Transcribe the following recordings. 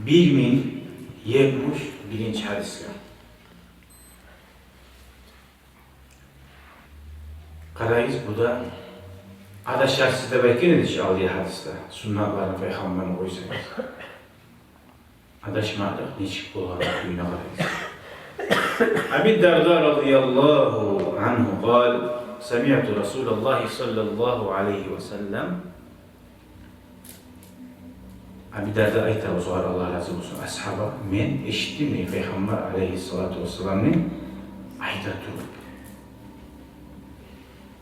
1071 hadisler. Qarayız, bu da adaşlar sizde belki nedir ki aldığı hadiste? Sünnetlerini Peygamber'e koysanız. Adaşmadık, neçik olarak duyuna qarayız. Abi Darda radıyallahu anhu qal, semi'tu Resulullah sallallahu aleyhi ve sellem. Abi Darda ayta o zaman Allah razı olsun ashaba, men eşittim Peygamber aleyhissalatu vesselam'ın ayta durup.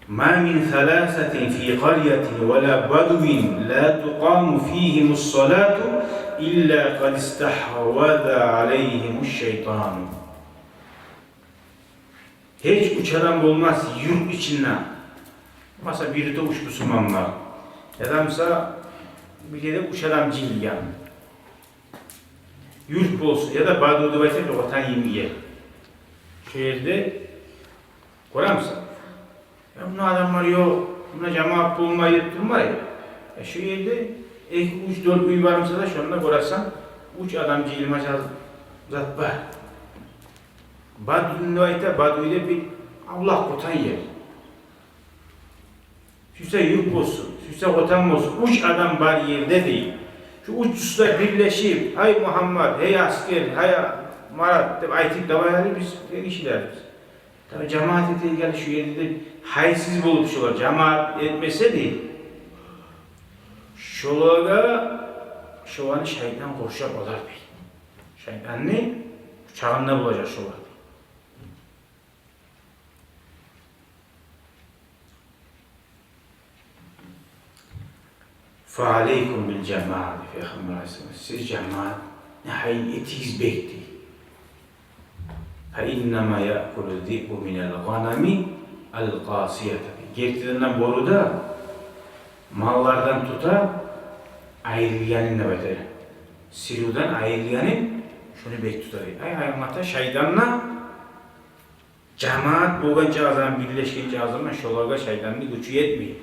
Ma min thalathatin fi qaryatin ve la badwin la tuqamu fihimus salatu illa qad istahvada aleyhimuş şeytan. Hiç uçaran olmaz yurt içinden. Mesela biri de uç Müslümanlar. Ya da mesela bir yere uçaran cilyan. Yurt olsun ya da Badur'da baysa bir vatan yemeği. Şu yerde koyar mısın? Ya bunun adamlar yok, buna cemaat bulmayı durmayı. Şu yerde uç dört uyu varmışsa da şununla koyarsan uç adam cilma zat var. Baduyda bir Allah kotan yer. Süse yük olsun, süse kotan olsun, uç adam var yerde değil. Şu uçsuzla birleşip, hay Muhammed, hey asker, hay Marat, aytik davayarı biz işleriz. Tabi cemaat ete geldi şu yerde haysiz bulup şolar, cemaat etmese değil. Şolanı şeytan koşacak olar değil. Şeytan ne? Çağında bulacak şolar. فَعَلَيْكُمْ بِالْجَمَاعِ Peygamber Aleyhisselam. Siz cemaat ne etiz bekti. فَاِنَّمَا يَأْكُلُ الذِّئْبُ مِنَ الْغَنَمِ الْقَاسِيَةَ. Gerçilerinden boruda mallardan tuta ayrılyanın da beter. Sirudan ayrılyanın şunu bek tutar. Ayağımata şeytanla cemaat boğanca azam birleşkince azamla şolarga şeytanını gücü yetmiyor.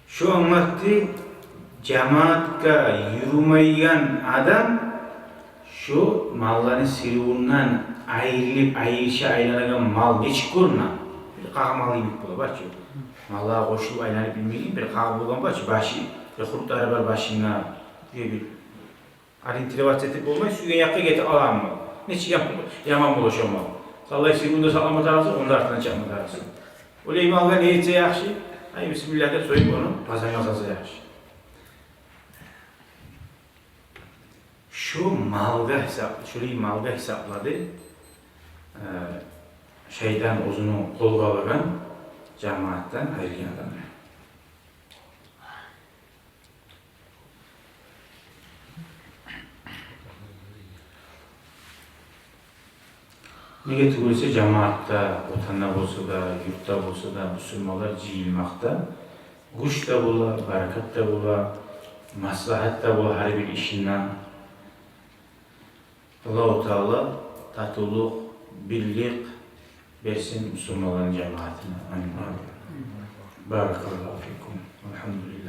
Şu anlattı, cemaatka yürümeyen adam şu malların sirvundan ayrılıp ayrılan mal ne çıkırına bir kahmalı yemek bula bak ki mallara koşulup aylanıp bilmeyin bir kahmalı olan bak ki başı kurtları var başına diye bir arintili vasiyeti bulmayı suya yakı getir alan mı? Neçi yaman bulaşan mal. Sallay sirvunda sallama tarafı onun arasından çakma tarafı. Öyle imalda ne etse yakşı? Ay Bismillah'ta soyup onu pazar masası yapmış. Şu malga hesapladı. Şeyden uzunu kolga alıran cemaatten ayrılan adam. Ne getirirse cemaatta, vatanda olsa da, yurtta olsa da, Müslümanlar cihilmakta, güç da bula, bereket da bula, maslahat da bula her bir işinden. Allah-u Teala tatuluk, birlik versin Müslümanların cemaatine. Amin. Barakallahu fikum. Elhamdülillah.